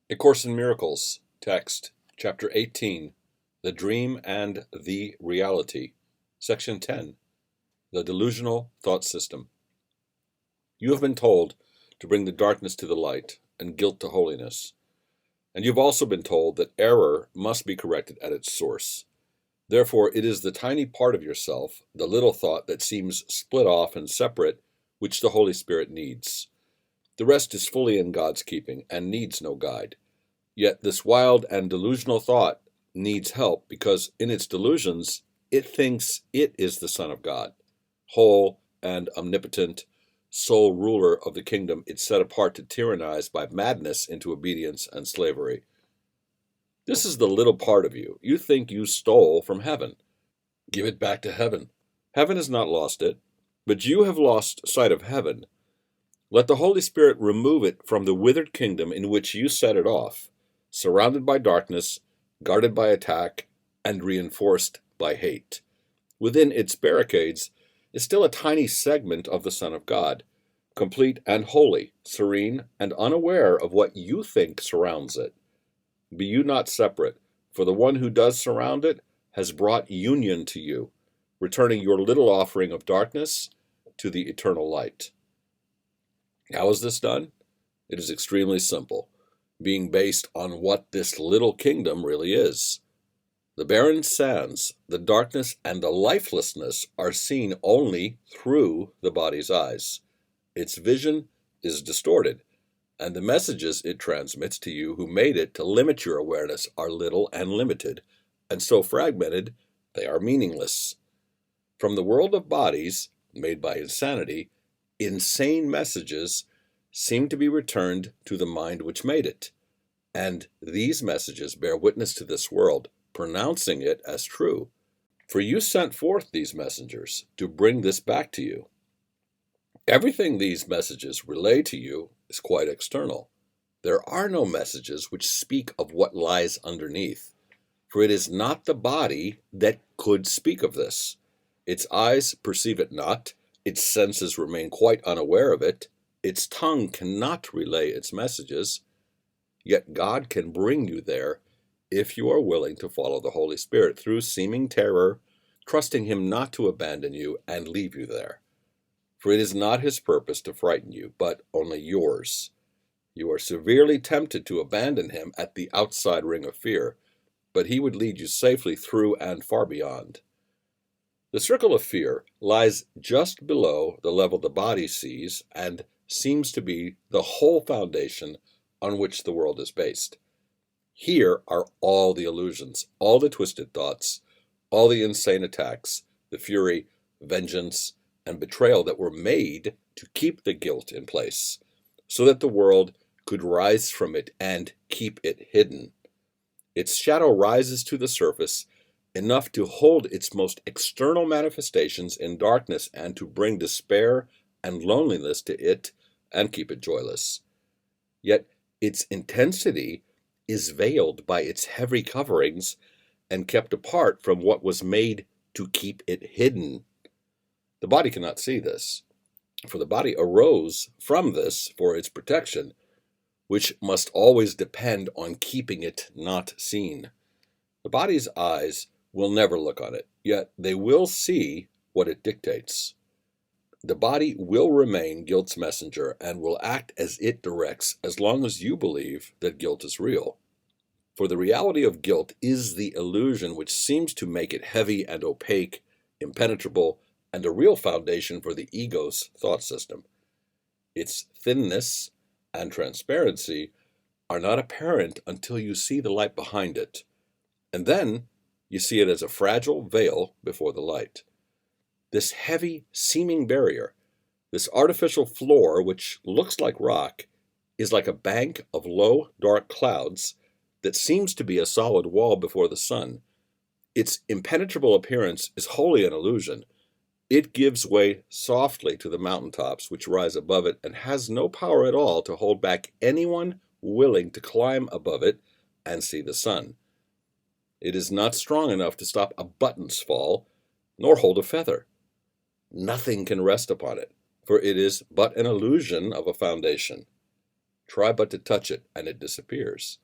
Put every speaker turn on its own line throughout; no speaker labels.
A Course in Miracles, text, chapter 18, The Dream and the Reality, section 10, The Delusional Thought System. You have been told to bring the darkness to the light and guilt to holiness, and you've also been told that error must be corrected at its source. Therefore, it is the tiny part of yourself, the little thought that seems split off and separate, which the Holy Spirit needs. The rest is fully in God's keeping and needs no guide. Yet this wild and delusional thought needs help because in its delusions, it thinks it is the Son of God, whole and omnipotent, sole ruler of the kingdom it set apart to tyrannize by madness into obedience and slavery. This is the little part of you you think you stole from heaven. Give it back to heaven. Heaven has not lost it, but you have lost sight of heaven. Let the Holy Spirit remove it from the withered kingdom in which you set it off, surrounded by darkness, guarded by attack, and reinforced by hate. Within its barricades is still a tiny segment of the Son of God, complete and holy, serene, and unaware of what you think surrounds it. Be you not separate, for the one who does surround it has brought union to you, returning your little offering of darkness to the eternal light. How is this done? It is extremely simple, being based on what this little kingdom really is. The barren sands, the darkness, and the lifelessness are seen only through the body's eyes. Its vision is distorted, and the messages it transmits to you who made it to limit your awareness are little and limited, and so fragmented they are meaningless. From the world of bodies, made by insanity, insane messages seem to be returned to the mind which made it, and these messages bear witness to this world, pronouncing it as true. For you sent forth these messengers to bring this back to you. Everything these messages relay to you is quite external. There are no messages which speak of what lies underneath, for it is not the body that could speak of this. Its eyes perceive it not, its senses remain quite unaware of it, its tongue cannot relay its messages, yet God can bring you there if you are willing to follow the Holy Spirit through seeming terror, trusting Him not to abandon you and leave you there. For it is not His purpose to frighten you, but only yours. You are severely tempted to abandon Him at the outside ring of fear, but He would lead you safely through and far beyond. The circle of fear lies just below the level the body sees and seems to be the whole foundation on which the world is based. Here are all the illusions, all the twisted thoughts, all the insane attacks, the fury, vengeance, and betrayal that were made to keep the guilt in place, so that the world could rise from it and keep it hidden. Its shadow rises to the surface enough to hold its most external manifestations in darkness and to bring despair and loneliness to it and keep it joyless. Yet its intensity is veiled by its heavy coverings and kept apart from what was made to keep it hidden. The body cannot see this, for the body arose from this for its protection, which must always depend on keeping it not seen. The body's eyes will never look on it, yet they will see what it dictates. The body will remain guilt's messenger and will act as it directs as long as you believe that guilt is real. For the reality of guilt is the illusion which seems to make it heavy and opaque, impenetrable, and a real foundation for the ego's thought system. Its thinness and transparency are not apparent until you see the light behind it, and then you see it as a fragile veil before the light. This heavy, seeming barrier, this artificial floor which looks like rock, is like a bank of low, dark clouds that seems to be a solid wall before the sun. Its impenetrable appearance is wholly an illusion. It gives way softly to the mountaintops which rise above it and has no power at all to hold back anyone willing to climb above it and see the sun. It is not strong enough to stop a button's fall, nor hold a feather. Nothing can rest upon it, for it is but an illusion of a foundation. Try but to touch it, and it disappears.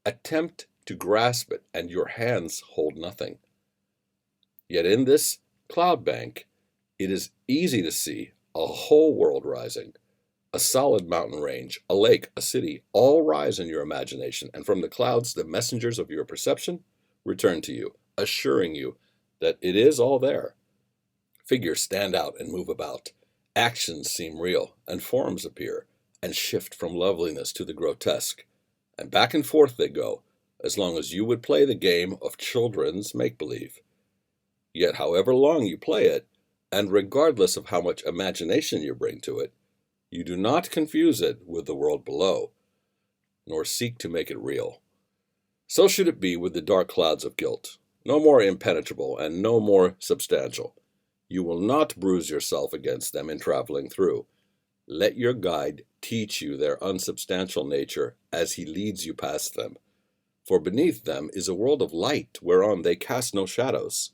Attempt to grasp it, and your hands hold nothing. Yet in this cloud bank, it is easy to see a whole world rising. A solid mountain range, a lake, a city, all rise in your imagination, and from the clouds the messengers of your perception return to you, assuring you that it is all there. Figures stand out and move about. Actions seem real, and forms appear, and shift from loveliness to the grotesque. And back and forth they go, as long as you would play the game of children's make-believe. Yet however long you play it, and regardless of how much imagination you bring to it, you do not confuse it with the world below, nor seek to make it real. So should it be with the dark clouds of guilt, no more impenetrable and no more substantial. You will not bruise yourself against them in traveling through. Let your guide teach you their unsubstantial nature as he leads you past them. For beneath them is a world of light whereon they cast no shadows.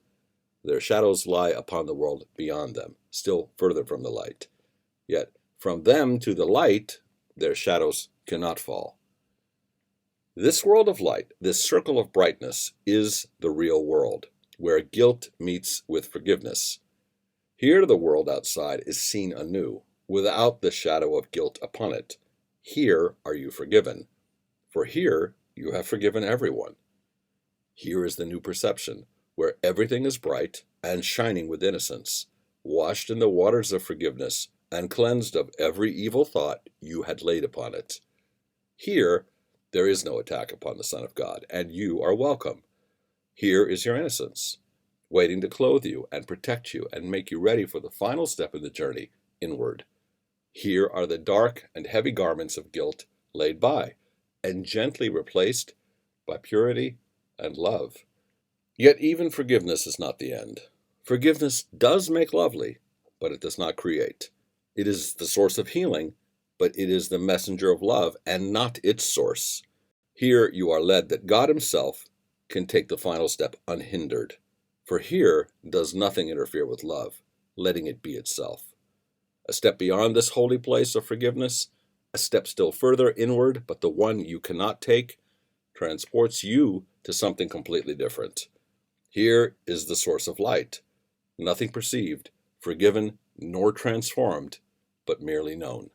Their shadows lie upon the world beyond them, still further from the light. Yet from them to the light their shadows cannot fall. This world of light, this circle of brightness, is the real world, where guilt meets with forgiveness. Here the world outside is seen anew, without the shadow of guilt upon it. Here are you forgiven, for here you have forgiven everyone. Here is the new perception, where everything is bright and shining with innocence, washed in the waters of forgiveness, and cleansed of every evil thought you had laid upon it. Here there is no attack upon the Son of God, and you are welcome. Here is your innocence, waiting to clothe you and protect you and make you ready for the final step in the journey inward. Here are the dark and heavy garments of guilt laid by, and gently replaced by purity and love. Yet even forgiveness is not the end. Forgiveness does make lovely, but it does not create. It is the source of healing, but it is the messenger of love and not its source. Here you are led that God himself can take the final step unhindered. For here does nothing interfere with love, letting it be itself. A step beyond this holy place of forgiveness, a step still further inward, but the one you cannot take, transports you to something completely different. Here is the source of light, nothing perceived, forgiven, nor transformed, but merely known.